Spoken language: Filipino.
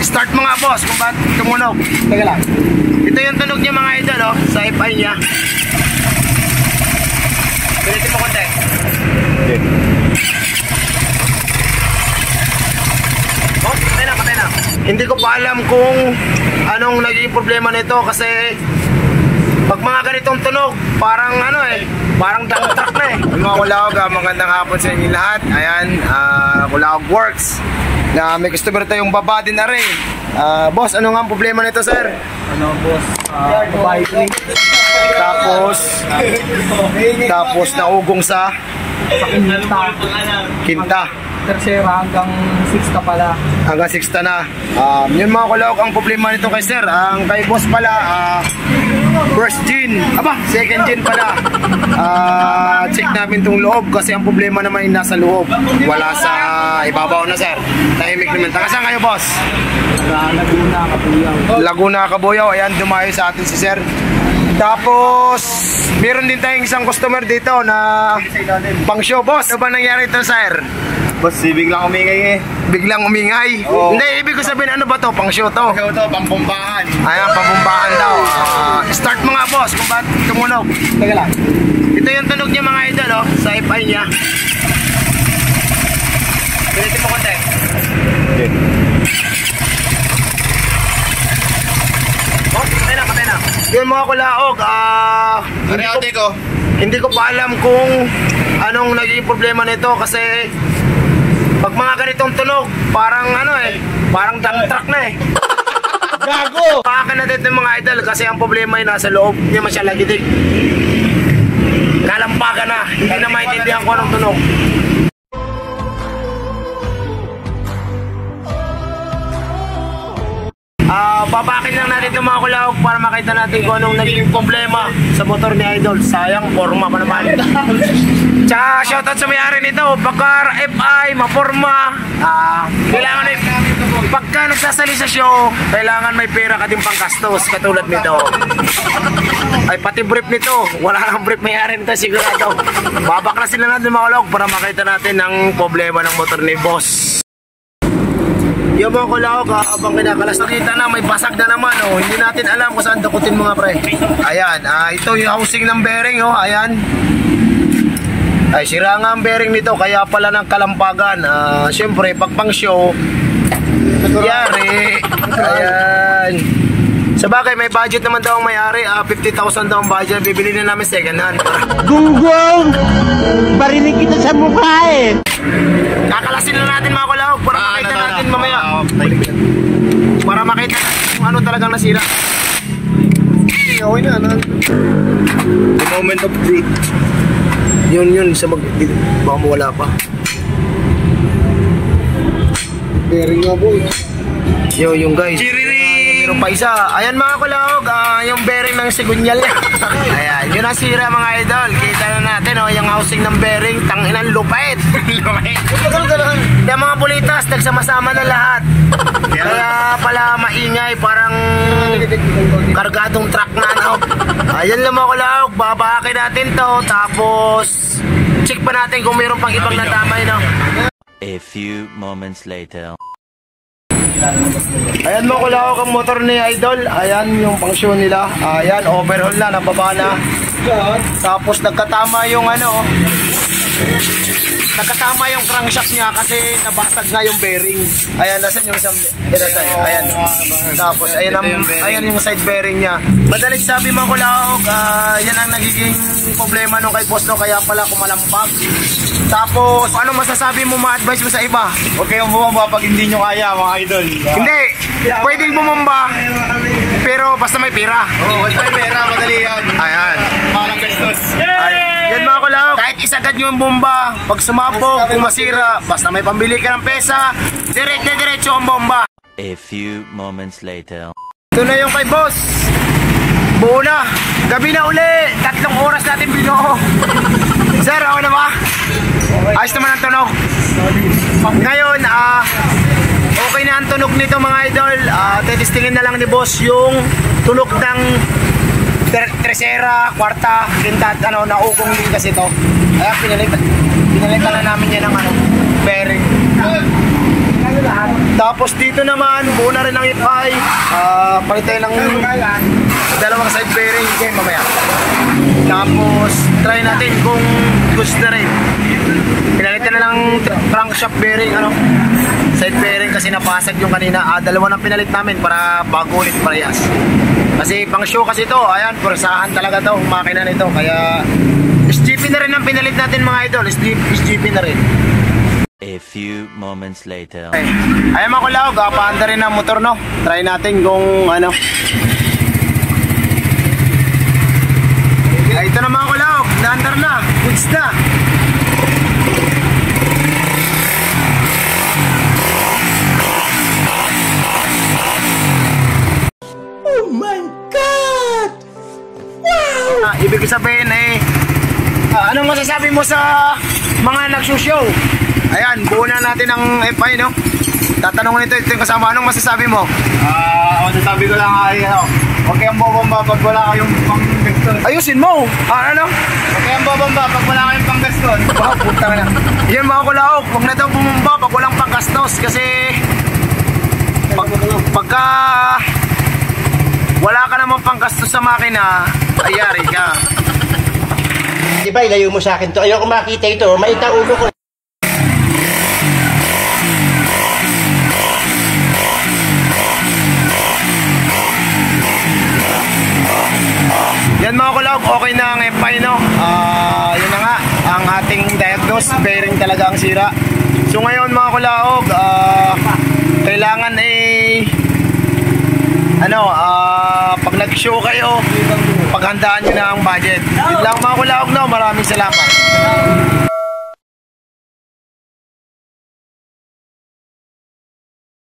Start mga boss kung ba't tumunog. Teka lang. Ito yung tunog niya mga idol, oh, sa FI niya. Pilitin mo konti. Okay. Oh, patay na, patay na. Hindi ko pa alam kung anong naging problema nito kasi pag mga ganitong tunog, parang ano parang dump truck na Mga Kulawog, magandang hapon sa inyo lahat. Ayan, Kulawog Works. Na may customer tayong baba din na rin. Boss, ano nga ang problema nito, sir? Ano, boss? Vibrate. Tapos naugong sa Kinta. Tercera hanggang 6 pala. Hanggang 6 na. Yun mga Kulawog, ang problema nito kay sir. Ang kay boss pala, first gen. Second gen pala. Check namin tong loob kasi ang problema naman ay nasa loob. Wala sa ibabaw na, sir. Tahimik naman. Taga saan kayo, boss? Laguna, Kabuyaw. Laguna, Kabuyaw. Ayan, dumayo sa atin si sir. Tapos, meron din tayong isang customer dito na pang show, boss. Ano ba nangyari ito, sir? Boss, biglang umingay Biglang umingay? Oo. Hindi, ibig ko sabihin, ano ba to? Pang show to? Pang to, pambombahan. Ayan, pambombahan daw. Start mga boss kung ba't tumunog. Teka lang. Ito yung tunog niya mga idol, oh, sa FI niya. Pilitin mo konti. Okay. Oh, patay na, patay na. Yun mga Kulaog, hindi ko pa alam kung anong naging problema nito kasi pag mga ganitong tunog, parang parang dump truck na Gago! Kaka na dito mga idol kasi ang problema ay nasa loob, hindi man siya lagitig. Nalampagan na, hindi na maintindihan ko anong tunog. Babakin lang natin itong mga Kulawog para makita natin kung anong naging problema sa motor ni Idol. Sayang, forma pa naman. Tsaka shoutout sa may-ari nito, Bakar, FI, maporma. Kailangan pagka nagsasali sa show, kailangan may pera ka din pang gastos katulad nito. Ay pati brief nito, wala nang brief may-ari nito sigurado. Babaklasin na natin mga Kulawog para makita natin ang problema ng motor ni Boss. Yung mga Kulawog, habang kinakalas nakita na may basag na naman, hindi natin alam kung saan dakutin mga pre. Ayan, ito yung housing ng bearing, ayan. Ay, sira nga ang bearing nito, kaya pala ng kalampagan. Siyempre, pag pang show, yari. Ayan. Sa bagay, may budget naman daw ang may-ari, 50,000 daw ang budget, bibili na namin second hand. Gunggong! Barinig kita sa mukha Kakalasin na natin mga Kulawog para makita natin mamaya. Para makita kung ano talagang nasira. Okay na. The moment of truth. Yun, baka mawala pa. Bearing nga boy. Yung guys. Meron pa isa. Ayan mga Kulawog, yung bearing ng sigunyal niya. Ayan, yun ang sira mga idol. Kita na natin, yung housing ng bearing, tanginan lupait. Yung mga bulitas, nagsama-sama na lahat. Kaya pala maingay, parang kargadong truck na Ayan lang mga Kulawog, babakin natin to. Tapos, check pa natin kung mayroon pang ibang nadamay A few moments later. Ayan mga Kulawog ang motor ni Idol. Ayan yung function nila. Ayan, overhaul na, nababa na. Tapos nagkatama yung nagkatama yung crankshaft niya kasi nabasag nga yung bearing. Ayan, nasan yung isang ayan. Tapos ayan yung side bearing niya. Madaling sabi mga Kulawog, yan ang nagiging problema nung kay boss kaya pala kumalampag. Tapos ano masasabi mo, ma-advise mo sa iba? Huwag kayong bumaba pag hindi nyo kaya mga idol. Hindi, pwedeng bumamba pero basta may pera. Basta may pera, madali yan. Ayan. Parang gastos. Yan mga Kulawog, kahit isagad nyo yung bomba, pag sumabog, kung masira, basta may pambili ka ng pesa, diretso ang bomba. A few moments later. Ito na yung kay boss. Buo na. Gabi na uli. 3 oras natin binuo. Sir, ako na ba? Ayos naman ang tunog. Ngayon, okay na ang tunog nito mga idol. Titistingin na lang ni boss yung tunog ng tercera, kwarta, quinta, naukong din kasi ito. Kaya pinalitan na namin yan ng bearing. Tapos dito naman, buo na rin ang ipay. Palit tayo ng dalawang side bearing. Okay, mamaya. Tapos, try natin kung gusto na rin. Pinalitan na lang crankshaft bearing, side bearing kasi napasag yung kanina. Dalawa na pinalit namin para bago ulit parehas. Kasi pang show kasi ito, ayan, purasahan talaga to, makina nito. Kaya, SGP na rin ang pinalit natin mga idol. SGP na rin. A few moments later. Okay. Ayan mga kulawag, paanda rin ang motor, no? Try natin kung ano. Ay, ito na mga kulawag, naandar na, goods na. Oh my God! Wow! Ibig sabihin anong masasabi mo sa mga nagsushow? Ayan, buo na natin ang FI, no? Tatanungin ito yung kasama, anong masasabi mo? Sabi ko lang huwag kayong bobomba pag wala kayong panggastos. Ayusin mo! Ano? Huwag kayong bobomba pag wala kayong panggastos. Wow, puta na. Yan mga kulaok, huwag na daw bumumba pag walang panggastos kasi pagka wala ka namang panggastos sa makina, ayari ka. Di ba, ilayo mo sa akin to. Ayoko makita ito. Maita ulo ko. Yan mga kulawag, okay na ang FI, no? Yun na nga, ang ating diagnose, bearing talaga ang sira. So ngayon mga kulawag, kailangan pag nag-show kayo, paghandaan nyo na ang budget. Yun lang mga kulawag, no? Maraming salamat.